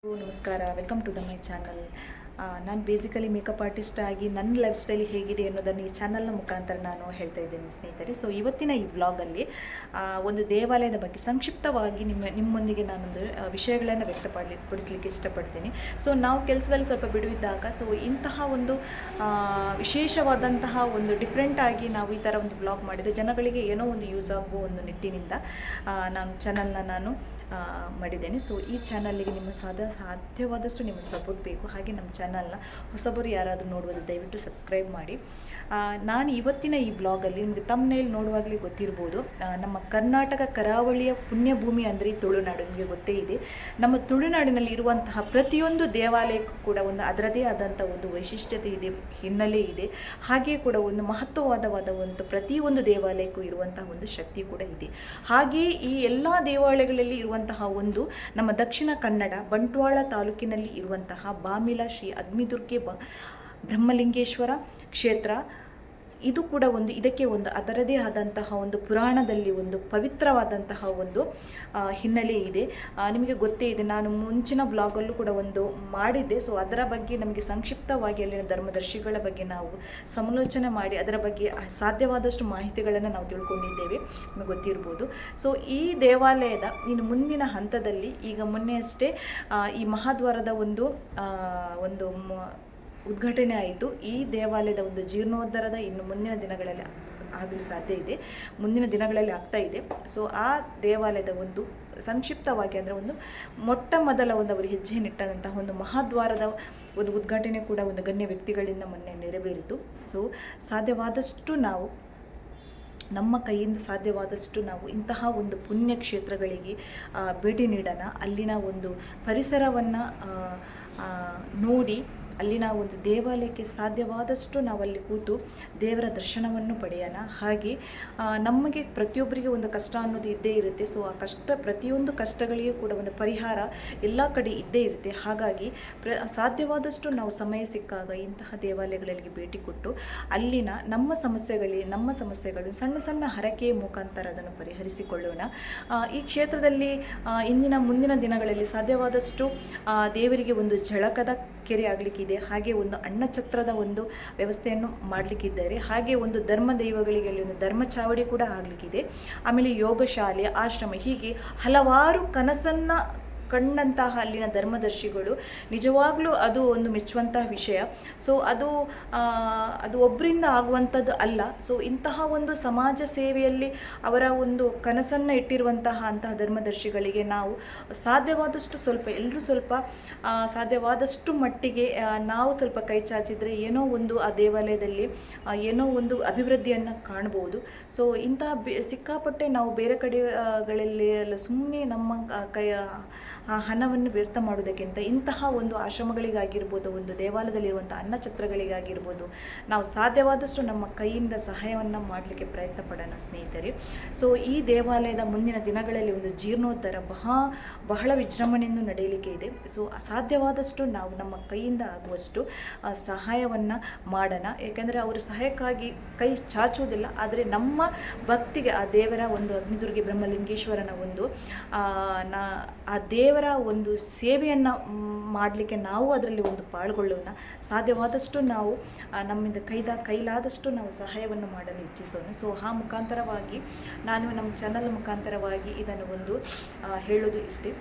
ನಮಸ್ಕಾರ, welcome to my channel. ನಾನು basically makeup artist ಆಗಿ ನನ್ನ ಲೈಫ್ ಸ್ಟೈಲ್ ಹೇಗಿದೆ ಅನ್ನೋದನ್ನು ಈ ಚಾನಲ್ನ ಮುಖಾಂತರ ನಾನು ಹೇಳ್ತಾ ಇದ್ದೇನೆ ಸ್ನೇಹಿತರೆ. ಸೊ ಇವತ್ತಿನ ಈ ವ್ಲಾಗಲ್ಲಿ ಒಂದು ದೇವಾಲಯದ ಬಗ್ಗೆ ಸಂಕ್ಷಿಪ್ತವಾಗಿ ನಿಮ್ಮೊಂದಿಗೆ ನಾನೊಂದು ವಿಷಯಗಳನ್ನು ವ್ಯಕ್ತಪಡಿಸಲಿಕ್ಕೆ ಇಷ್ಟಪಡ್ತೀನಿ. ಸೊ ನಾವು ಕೆಲಸದಲ್ಲಿ ಸ್ವಲ್ಪ ಬಿಡುವಿದ್ದಾಗ ಇಂತಹ ಒಂದು ವಿಶೇಷವಾದಂತಹ ಒಂದು ಡಿಫ್ರೆಂಟ್ ಆಗಿ ನಾವು ಈ ಥರ ಒಂದು ವ್ಲಾಗ್ ಮಾಡಿದರೆ ಜನಗಳಿಗೆ ಏನೋ ಒಂದು ಯೂಸ್ ಆಗುವ ಒಂದು ನಿಟ್ಟಿನಿಂದ ನಾನು ಮಾಡಿದ್ದೇನೆ. ಸೊ ಈ ಚಾನಲ್ಗೆ ನಿಮ್ಮ ಸಾಧ್ಯವಾದಷ್ಟು ನಿಮ್ಮ ಸಪೋರ್ಟ್ ಬೇಕು. ಹಾಗೆ ನಮ್ಮ ಚಾನಲ್ನ ಹೊಸಬರು ಯಾರಾದರೂ ನೋಡುವುದು ದಯವಿಟ್ಟು ಸಬ್ಸ್ಕ್ರೈಬ್ ಮಾಡಿ. ನಾನು ಇವತ್ತಿನ ಈ ಬ್ಲಾಗಲ್ಲಿ ನಿಮಗೆ ತಮ್ಮನೇಲಿ ನೋಡುವಾಗಲೇ ಗೊತ್ತಿರ್ಬೋದು, ನಮ್ಮ ಕರ್ನಾಟಕ ಕರಾವಳಿಯ ಪುಣ್ಯಭೂಮಿ ಅಂದರೆ ತುಳುನಾಡು. ನಿಮಗೆ ಗೊತ್ತೇ ಇದೆ, ನಮ್ಮ ತುಳುನಾಡಿನಲ್ಲಿ ಇರುವಂತಹ ಪ್ರತಿಯೊಂದು ದೇವಾಲಯಕ್ಕೂ ಕೂಡ ಒಂದು ಅದರದೇ ಆದಂಥ ಒಂದು ವೈಶಿಷ್ಟ್ಯತೆ ಇದೆ, ಹಿನ್ನೆಲೆ ಇದೆ. ಹಾಗೆಯೇ ಕೂಡ ಒಂದು ಮಹತ್ವವಾದ ಒಂದು ಪ್ರತಿಯೊಂದು ದೇವಾಲಯಕ್ಕೂ ಇರುವಂತಹ ಒಂದು ಶಕ್ತಿ ಕೂಡ ಇದೆ. ಹಾಗೆಯೇ ಈ ಎಲ್ಲ ದೇವಾಲಯಗಳಲ್ಲಿ ಇರುವಂತಹ ಒಂದು ನಮ್ಮ ದಕ್ಷಿಣ ಕನ್ನಡ ಬಂಟ್ವಾಳ ತಾಲೂಕಿನಲ್ಲಿ ಇರುವಂತಹ ಬಾಮಿಲ ಶ್ರೀ ಅಗ್ನಿದುರ್ಗೆ ಬ್ರಹ್ಮಲಿಂಗೇಶ್ವರ ಕ್ಷೇತ್ರ, ಇದು ಕೂಡ ಇದಕ್ಕೆ ಒಂದು ಅದರದೇ ಆದಂತಹ ಒಂದು ಪುರಾಣದಲ್ಲಿ ಒಂದು ಪವಿತ್ರವಾದಂತಹ ಒಂದು ಹಿನ್ನೆಲೆ ಇದೆ. ನಿಮಗೆ ಗೊತ್ತೇ ಇದೆ, ನಾನು ಮುಂಚಿನ ಬ್ಲಾಗಲ್ಲೂ ಕೂಡ ಒಂದು ಮಾಡಿದ್ದೆ. ಸೊ ಅದರ ಬಗ್ಗೆ ನಮಗೆ ಸಂಕ್ಷಿಪ್ತವಾಗಿ ಅಲ್ಲಿನ ಧರ್ಮದರ್ಶಿಗಳ ಬಗ್ಗೆ ನಾವು ಸಮಾಲೋಚನೆ ಮಾಡಿ ಅದರ ಬಗ್ಗೆ ಸಾಧ್ಯವಾದಷ್ಟು ಮಾಹಿತಿಗಳನ್ನು ನಾವು ತಿಳ್ಕೊಂಡಿದ್ದೇವೆ, ನಿಮಗೆ ಗೊತ್ತಿರ್ಬೋದು. ಸೊ ಈ ದೇವಾಲಯದ ಇನ್ನು ಮುಂದಿನ ಹಂತದಲ್ಲಿ ಈಗ ಮೊನ್ನೆ ಅಷ್ಟೇ ಈ ಮಹಾದ್ವಾರದ ಒಂದು ಉದ್ಘಾಟನೆ ಆಯಿತು. ಈ ದೇವಾಲಯದ ಒಂದು ಜೀರ್ಣೋದ್ಧಾರದ ಇನ್ನು ಮುಂದಿನ ದಿನಗಳಲ್ಲಿ ಆಗಲು ಸಾಧ್ಯ ಇದೆ, ಮುಂದಿನ ದಿನಗಳಲ್ಲಿ ಆಗ್ತಾ ಇದೆ. ಸೊ ಆ ದೇವಾಲಯದ ಒಂದು ಸಂಕ್ಷಿಪ್ತವಾಗಿ ಅಂದರೆ ಒಂದು ಮೊಟ್ಟ ಮೊದಲ ಅವರು ಹೆಜ್ಜೆ ನಿಟ್ಟಂತಹ ಒಂದು ಮಹಾದ್ವಾರದ ಒಂದು ಉದ್ಘಾಟನೆ ಕೂಡ ಒಂದು ಗಣ್ಯ ವ್ಯಕ್ತಿಗಳಿಂದ ಮೊನ್ನೆ ನೆರವೇರಿತು. ಸೊ ಸಾಧ್ಯವಾದಷ್ಟು ನಾವು ನಮ್ಮ ಕೈಯಿಂದ ಸಾಧ್ಯವಾದಷ್ಟು ನಾವು ಇಂತಹ ಒಂದು ಪುಣ್ಯಕ್ಷೇತ್ರಗಳಿಗೆ ಭೇಟಿ ನೀಡೋಣ. ಅಲ್ಲಿನ ಒಂದು ಪರಿಸರವನ್ನು ನೋಡಿ ಅಲ್ಲಿನ ಒಂದು ದೇವಾಲಯಕ್ಕೆ ಸಾಧ್ಯವಾದಷ್ಟು ನಾವಲ್ಲಿ ಕೂತು ದೇವರ ದರ್ಶನವನ್ನು ಪಡೆಯೋಣ. ಹಾಗೆ ನಮಗೆ ಪ್ರತಿಯೊಬ್ಬರಿಗೆ ಒಂದು ಕಷ್ಟ ಅನ್ನೋದು ಇದ್ದೇ ಇರುತ್ತೆ. ಸೊ ಆ ಪ್ರತಿಯೊಂದು ಕಷ್ಟಗಳಿಗೂ ಕೂಡ ಒಂದು ಪರಿಹಾರ ಎಲ್ಲ ಕಡೆ ಇದ್ದೇ ಇರುತ್ತೆ. ಹಾಗಾಗಿ ಸಾಧ್ಯವಾದಷ್ಟು ನಾವು ಸಮಯ ಸಿಕ್ಕಾಗ ಇಂತಹ ದೇವಾಲಯಗಳಿಗೆ ಭೇಟಿ ಕೊಟ್ಟು ಅಲ್ಲಿನ ನಮ್ಮ ಸಮಸ್ಯೆಗಳು ಸಣ್ಣ ಸಣ್ಣ ಹರಕೆಯ ಮುಖಾಂತರ ಅದನ್ನು ಪರಿಹರಿಸಿಕೊಳ್ಳೋಣ. ಈ ಕ್ಷೇತ್ರದಲ್ಲಿ ಮುಂದಿನ ದಿನಗಳಲ್ಲಿ ಸಾಧ್ಯವಾದಷ್ಟು ದೇವರಿಗೆ ಒಂದು ಜಳಕದ ಕೆರೆ ಆಗಲಿಕ್ಕಿದೆ, ಹಾಗೆ ಒಂದು ಅನ್ನಛತ್ರದ ಒಂದು ವ್ಯವಸ್ಥೆಯನ್ನು ಮಾಡಲಿಕ್ಕಿದ್ದಾರೆ. ಹಾಗೆ ಒಂದು ಧರ್ಮ ದೈವಗಳಿಗೆ ಅಲ್ಲಿ ಒಂದು ಧರ್ಮ ಚಾವಡಿ ಕೂಡ ಆಗಲಿಕ್ಕಿದೆ. ಆಮೇಲೆ ಯೋಗ ಶಾಲೆ, ಆಶ್ರಮ, ಹೀಗೆ ಹಲವಾರು ಕನಸನ್ನು ಕಂಡಂತಹ ಅಲ್ಲಿನ ಧರ್ಮದರ್ಶಿಗಳು ನಿಜವಾಗ್ಲೂ ಅದು ಒಂದು ಮೆಚ್ಚುವಂತಹ ವಿಷಯ. ಸೊ ಅದು ಒಬ್ಬರಿಂದ ಆಗುವಂಥದ್ದು ಅಲ್ಲ. ಸೊ ಇಂತಹ ಒಂದು ಸಮಾಜ ಸೇವೆಯಲ್ಲಿ ಅವರ ಒಂದು ಕನಸನ್ನು ಇಟ್ಟಿರುವಂತಹ ಧರ್ಮದರ್ಶಿಗಳಿಗೆ ನಾವು ಸಾಧ್ಯವಾದಷ್ಟು ಎಲ್ಲರೂ ಸಾಧ್ಯವಾದಷ್ಟು ಮಟ್ಟಿಗೆ ನಾವು ಸ್ವಲ್ಪ ಕೈ ಚಾಚಿದರೆ ಏನೋ ಒಂದು ಆ ದೇವಾಲಯದಲ್ಲಿ ಏನೋ ಒಂದು ಅಭಿವೃದ್ಧಿಯನ್ನು ಕಾಣ್ಬೋದು. ಸೊ ಇಂತಹ ಸಿಕ್ಕಾಪಟ್ಟೆ ನಾವು ಬೇರೆ ಕಡೆಗಳಲ್ಲಿ ಎಲ್ಲ ಸುಮ್ಮನೆ ನಮ್ಮ ಹಣವನ್ನು ವ್ಯರ್ಥ ಮಾಡೋದಕ್ಕಿಂತ ಇಂತಹ ಒಂದು ಆಶ್ರಮಗಳಿಗಾಗಿರ್ಬೋದು, ಒಂದು ದೇವಾಲಯದಲ್ಲಿರುವಂಥ ಅನ್ನಛತ್ರಗಳಿಗಾಗಿರ್ಬೋದು, ನಾವು ಸಾಧ್ಯವಾದಷ್ಟು ನಮ್ಮ ಕೈಯಿಂದ ಸಹಾಯವನ್ನು ಮಾಡಲಿಕ್ಕೆ ಪ್ರಯತ್ನ ಪಡೋಣ ಸ್ನೇಹಿತರೆ. ಸೊ ಈ ದೇವಾಲಯದ ಮುಂದಿನ ದಿನಗಳಲ್ಲಿ ಒಂದು ಜೀರ್ಣೋದ್ಧಾರ ಬಹಳ ವಿಜೃಂಭಣೆಯಿಂದ ನಡೆಯಲಿಕ್ಕೆ ಇದೆ. ಸೊ ಸಾಧ್ಯವಾದಷ್ಟು ನಾವು ನಮ್ಮ ಕೈಯಿಂದ ಆಗುವಷ್ಟು ಸಹಾಯವನ್ನು ಮಾಡೋಣ. ಯಾಕೆಂದರೆ ಅವರು ಸಹಾಯಕ್ಕಾಗಿ ಕೈ ಚಾಚುವುದಿಲ್ಲ, ಆದರೆ ನಮ್ಮ ಭಕ್ತಿಗೆ ಆ ದೇವರ ಒಂದು ಅಗ್ನಿದುರ್ಗೆ ಬ್ರಹ್ಮಲಿಂಗೇಶ್ವರನ ಒಂದು ಆ ದೇವರ ಒಂದು ಸೇವೆಯನ್ನು ಮಾಡಲಿಕ್ಕೆ ನಾವು ಅದರಲ್ಲಿ ಒಂದು ಪಾಲ್ಗೊಳ್ಳೋಣ. ಸಾಧ್ಯವಾದಷ್ಟು ನಾವು ನಮ್ಮಿಂದ ಕೈಲಾದಷ್ಟು ನಾವು ಸಹಾಯವನ್ನು ಮಾಡಲು ಇಚ್ಛಿಸೋಣ. ಸೊ ಆ ಮುಖಾಂತರವಾಗಿ ನಾನು ನಮ್ಮ ಚಾನಲ್ ಮುಖಾಂತರವಾಗಿ ಇದನ್ನು ಒಂದು ಹೇಳೋದು ಇಷ್ಟೇ.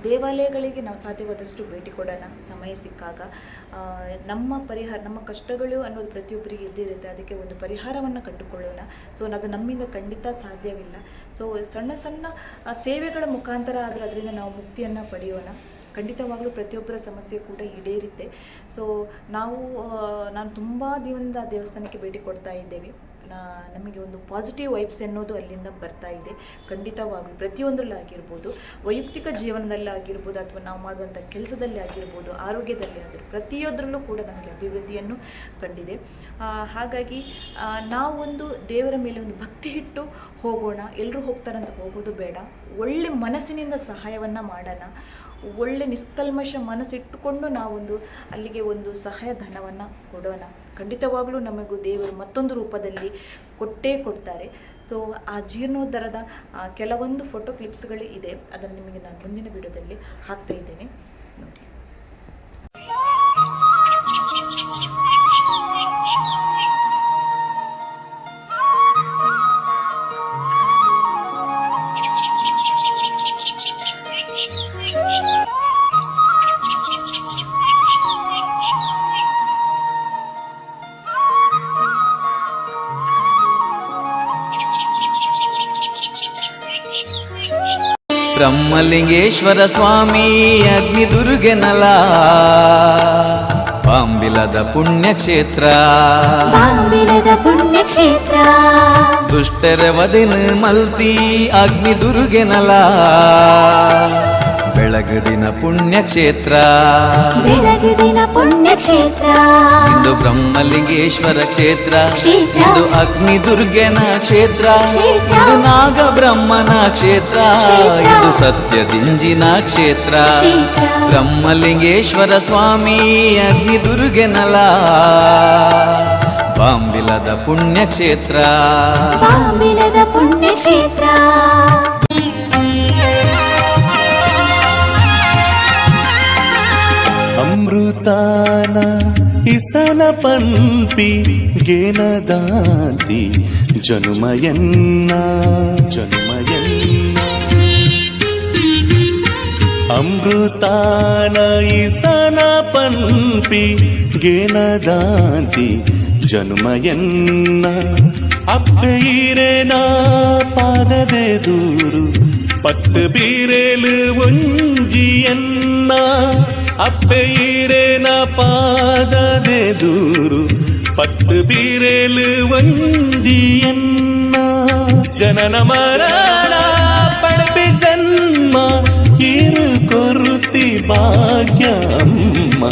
ದೇವಾಲಯಗಳಿಗೆ ನಾವು ಸಾಧ್ಯವಾದಷ್ಟು ಭೇಟಿ ಕೊಡೋಣ ಸಮಯ ಸಿಕ್ಕಾಗ. ನಮ್ಮ ಕಷ್ಟಗಳು ಅನ್ನೋದು ಪ್ರತಿಯೊಬ್ಬರಿಗೆ ಇದ್ದೇ ಇರುತ್ತೆ, ಅದಕ್ಕೆ ಒಂದು ಪರಿಹಾರವನ್ನು ಕಂಡುಕೊಳ್ಳೋಣ. ಸೊ ಅದು ನಮ್ಮಿಂದ ಖಂಡಿತ ಸಾಧ್ಯವಿಲ್ಲ. ಸೊ ಸಣ್ಣ ಸಣ್ಣ ಸೇವೆಗಳ ಮುಖಾಂತರ ಆದರೂ ಅದರಿಂದ ನಾವು ಮುಕ್ತಿಯನ್ನು ಪಡೆಯೋಣ. ಖಂಡಿತವಾಗಲೂ ಪ್ರತಿಯೊಬ್ಬರ ಸಮಸ್ಯೆ ಕೂಡ ಈಡೇರುತ್ತೆ. ಸೊ ನಾನು ತುಂಬ ದಿನದಿಂದ ಆ ದೇವಸ್ಥಾನಕ್ಕೆ ಭೇಟಿ ಕೊಡ್ತಾ ಇದ್ದೇವೆ. ನಮಗೆ ಒಂದು ಪಾಸಿಟಿವ್ ವೈಬ್ಸ್ ಅನ್ನೋದು ಅಲ್ಲಿಂದ ಬರ್ತಾ ಇದೆ. ಖಂಡಿತವಾಗಲೂ ಪ್ರತಿಯೊಂದರಲ್ಲಿ ಆಗಿರ್ಬೋದು, ವೈಯಕ್ತಿಕ ಜೀವನದಲ್ಲಿ ಆಗಿರ್ಬೋದು, ಅಥವಾ ನಾವು ಮಾಡುವಂಥ ಕೆಲಸದಲ್ಲಿ ಆಗಿರ್ಬೋದು, ಆರೋಗ್ಯದಲ್ಲಿ ಆಗಿರ್ಬೋದು, ಪ್ರತಿಯೊಂದರಲ್ಲೂ ಕೂಡ ನಮಗೆ ಅಭಿವೃದ್ಧಿಯನ್ನು ಕಂಡಿದೆ. ಹಾಗಾಗಿ ನಾವೊಂದು ದೇವರ ಮೇಲೆ ಒಂದು ಭಕ್ತಿ ಇಟ್ಟು ಹೋಗೋಣ. ಎಲ್ಲರೂ ಹೋಗ್ತಾರಂತ ಹೋಗೋದು ಬೇಡ, ಒಳ್ಳೆ ಮನಸ್ಸಿನಿಂದ ಸಹಾಯವನ್ನು ಮಾಡೋಣ. ಒಳ್ಳೆ ನಿಷ್ಕಲ್ಮಶ ಮನಸ್ಸಿಟ್ಟುಕೊಂಡು ನಾವೊಂದು ಅಲ್ಲಿಗೆ ಒಂದು ಸಹಾಯ ಧನವನ್ನು ಕೊಡೋಣ. ಖಂಡಿತವಾಗಲೂ ನಮಗೂ ದೇವರು ಮತ್ತೊಂದು ರೂಪದಲ್ಲಿ ಕೊಟ್ಟೇ ಕೊಡ್ತಾರೆ. ಸೊ ಆ ಜೀರ್ಣೋದ್ಧಾರದ ಕೆಲವೊಂದು ಫೋಟೋ ಕ್ಲಿಪ್ಸ್ಗಳು ಇದೆ, ಅದನ್ನು ನಿಮಗೆ ನಾನು ಮುಂದಿನ ವಿಡಿಯೋದಲ್ಲಿ ಹಾಕ್ತಾ ಇದ್ದೇನೆ. ಬ್ರಹ್ಮಲಿಂಗೇಶ್ವರ ಸ್ವಾಮಿ ಅಗ್ನಿ ದುರ್ಗೆನಲ ಬಾಂಬಿಲದ ಪುಣ್ಯಕ್ಷೇತ್ರ ಬಾಂಬಿಲದ ಪುಣ್ಯಕ್ಷೇತ್ರ ದುಷ್ಟರ ವದಿನ ಮಲ್ತಿ ಅಗ್ನಿ ದುರ್ಗೆನಲ ಬೆಳಗದಿನ ಪುಣ್ಯಕ್ಷೇತ್ರ ಬೆಳಗಿನ ಪುಣ್ಯಕ್ಷೇತ್ರ ಇಂದು ಬ್ರಹ್ಮಲಿಂಗೇಶ್ವರ ಕ್ಷೇತ್ರ ಕ್ಷೇತ್ರ. ಇದು ಅಗ್ನಿ ದುರ್ಗೆನ ಕ್ಷೇತ್ರ ಕ್ಷೇತ್ರ. ಇದು ನಾಗ ಬ್ರಹ್ಮನ ಕ್ಷೇತ್ರ ಕ್ಷೇತ್ರ. ಇದು ಸತ್ಯದಿಂಜಿನ ಕ್ಷೇತ್ರ ಕ್ಷೇತ್ರ. ಬ್ರಹ್ಮಲಿಂಗೇಶ್ವರ ಸ್ವಾಮಿ ಅಗ್ನಿ ದುರ್ಗೆನಲ ಬಾಂಬಿಲದ ಪುಣ್ಯಕ್ಷೇತ್ರ ಬಾಂಬಿಲದ ಪುಣ್ಯಕ್ಷೇತ್ರ ಅಮೃತಾನ ಇಸನ ಪನ್ಪಿ ಗೇನದಾಂತಿ ಜನುಮಯನ್ನ ಅಮೃತಾನ ಇಸನ ಪನ್ಪಿ ಗೇನದಾಂತಿ ಜನುಮಯನ್ನ ಅಪ್ಪೈರೇನ ಪಾದದೆ ದೂರು ಪತ್ತು ಬೀರೇಲು ಒಂಜಿಯನ್ನ ಅಪ್ಪೈರೇನ ಪಾದದೆ ದೂರು ಪತ್ತು ಬೀರೇಲು ಒಂಜಿಯನ್ನ ಜನನ ಮರಣ ಪಡಪಿ ಜನ್ಮ ಇರು ಕೊರುತಿ ಭಾಗ್ಯಮ್ಮ